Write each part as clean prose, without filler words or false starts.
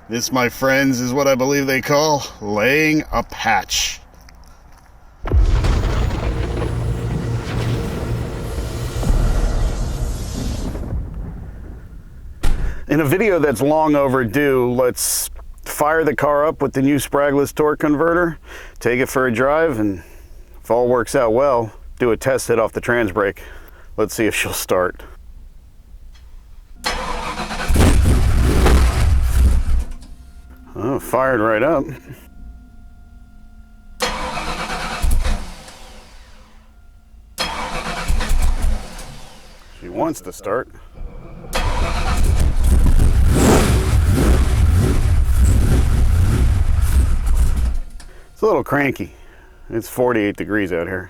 This, my friends, is what I believe they call laying a patch. In a video that's long overdue, let's fire the car up with the new Spragless torque converter, take it for a drive, and if all works out well, do a test hit off the trans brake. Let's see if she'll start. Oh, fired right up. She wants to start. It's a little cranky. It's 48 degrees out here.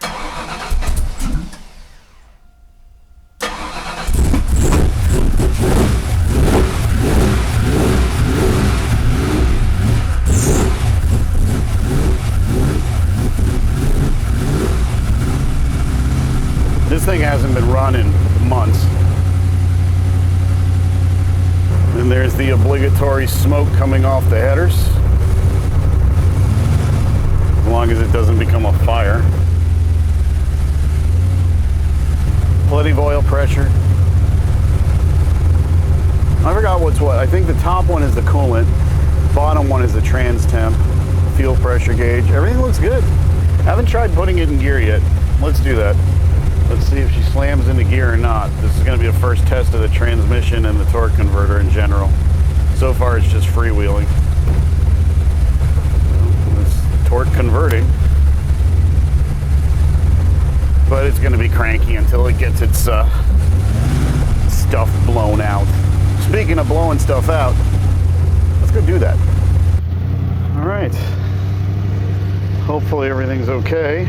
This thing hasn't been run in months. And there's the obligatory smoke coming off the headers. As long as it doesn't become a fire. Plenty of oil pressure. I forgot what's what. I think the top one is the coolant. Bottom one is the trans temp. Fuel pressure gauge. Everything looks good. Haven't tried putting it in gear yet. Let's do that. Let's see if she slams into gear or not. This is going to be a first test of the transmission and the torque converter in general. So far it's just freewheeling. It's torque converting. But it's going to be cranky until it gets its stuff blown out. Speaking of blowing stuff out, let's go do that. All right. Hopefully everything's okay.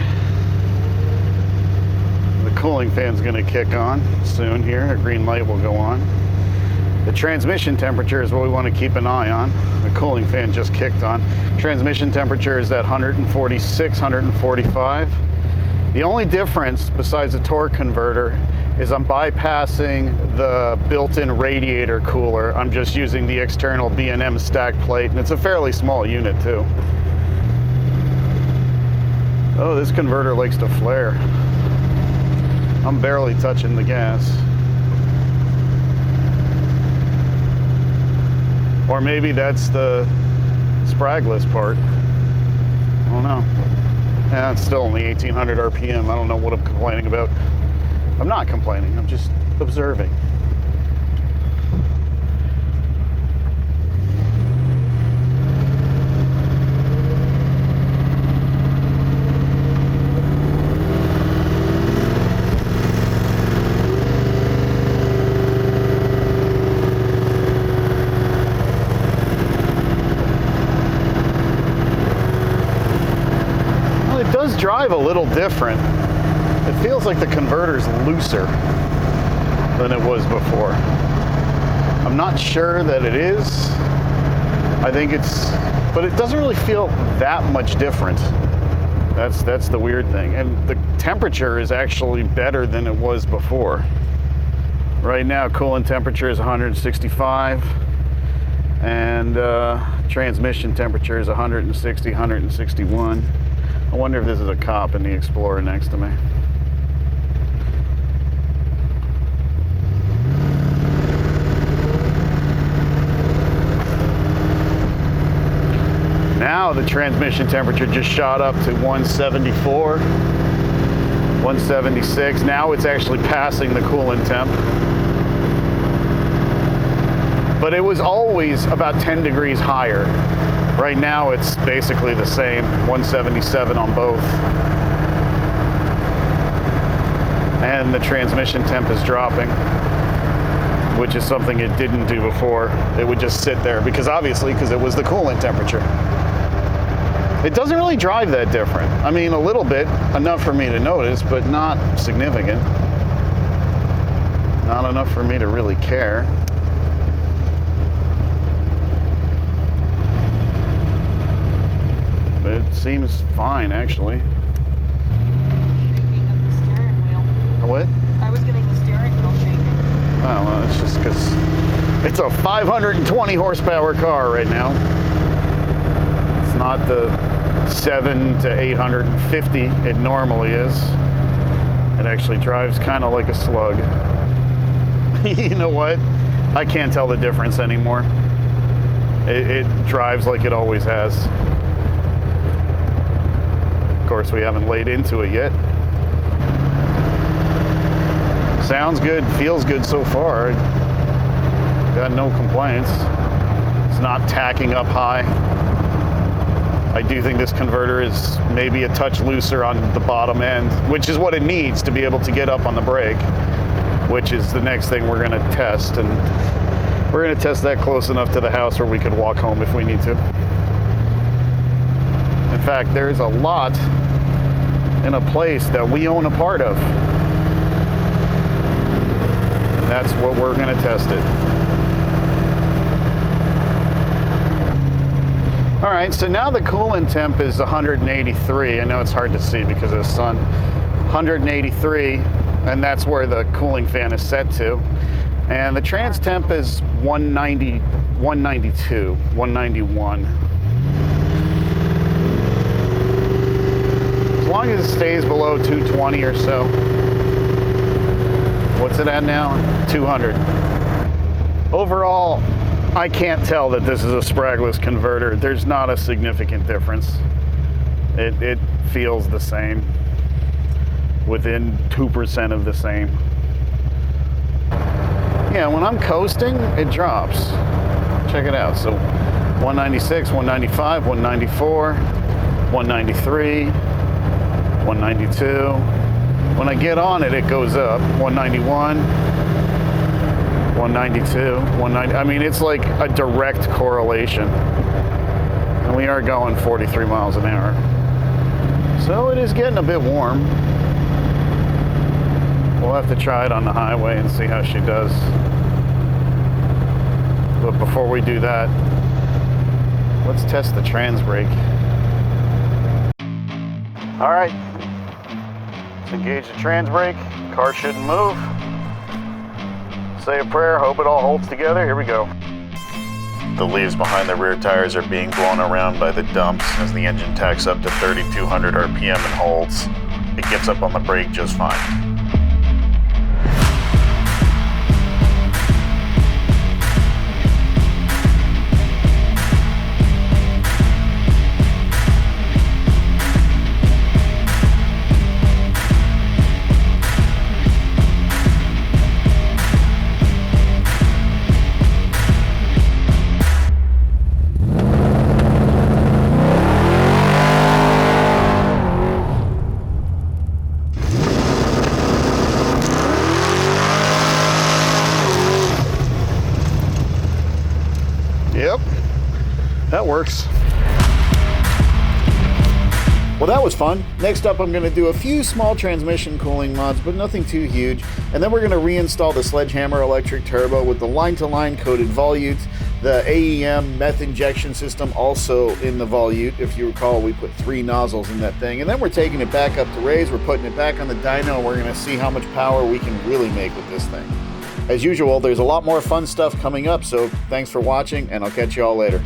The cooling fan's going to kick on soon here. A green light will go on. The transmission temperature is what we want to keep an eye on. The cooling fan just kicked on. Transmission temperature is at 146, 145. The only difference besides the torque converter is I'm bypassing the built-in radiator cooler. I'm just using the external B&M stack plate, and it's a fairly small unit too. Oh, this converter likes to flare. I'm barely touching the gas. Or maybe that's the Spragless part. I don't know. Yeah, it's still only 1800 RPM. I don't know what I'm complaining about. I'm not complaining, I'm just observing. Drive a little different. It feels like the converter's looser than it was before. I'm not sure that it is. I think it's, but it doesn't really feel that much different. That's the weird thing. And the temperature is actually better than it was before. Right now, coolant temperature is 165, and transmission temperature is 160, 161. I wonder if this is a cop in the Explorer next to me. Now the transmission temperature just shot up to 174, 176. Now it's actually passing the coolant temp. But it was always about 10 degrees higher. Right now it's basically the same, 177 on both. And the transmission temp is dropping, which is something it didn't do before. It would just sit there because it was the coolant temperature. It doesn't really drive that different. I mean, a little bit, enough for me to notice, but not significant. Not enough for me to really care. It seems fine, actually. Shaking of the steering wheel. What? I was getting the steering wheel shaking. Oh, well, it's just because It's a 520 horsepower car right now. It's not the 7 to 850 it normally is. It actually drives kind of like a slug. You know what? I can't tell the difference anymore. It drives like it always has. Of course, we haven't laid into it yet. Sounds good, feels good so far. Got no complaints. It's not tacking up high. I do think this converter is maybe a touch looser on the bottom end, which is what it needs to be able to get up on the brake, which is the next thing we're gonna test. And we're gonna test that close enough to the house where we could walk home if we need to. In fact, there's a lot in a place that we own a part of. And that's what we're gonna test it. All right, so now the coolant temp is 183. I know it's hard to see because of the sun. 183, and that's where the cooling fan is set to. And the trans temp is 190, 192, 191. As long as it stays below 220 or so. What's it at now? 200. Overall, I can't tell that this is a Spragless converter. There's not a significant difference. It feels the same, within 2% of the same. Yeah, when I'm coasting, it drops. Check it out. So 196, 195, 194, 193, 192. When I get on it, it goes up. 191. 192, 190. I mean, it's like a direct correlation. And we are going 43 miles an hour. So it is getting a bit warm. We'll have to try it on the highway and see how she does. But before we do that, let's test the trans brake. All right, let's engage the trans brake. Car shouldn't move. Say a prayer, hope it all holds together. Here we go. The leaves behind the rear tires are being blown around by the dumps as the engine tacks up to 3,200 RPM and holds. It gets up on the brake just fine. Yep, that works. Well, that was fun. Next up, I'm going to do a few small transmission cooling mods, but nothing too huge. And then we're going to reinstall the Sledgehammer electric turbo with the line-to-line coated volute, the AEM meth injection system also in the volute. If you recall, we put 3 nozzles in that thing. And then we're taking it back up to raise. We're putting it back on the dyno, and we're going to see how much power we can really make with this thing. As usual, there's a lot more fun stuff coming up, so thanks for watching, and I'll catch you all later.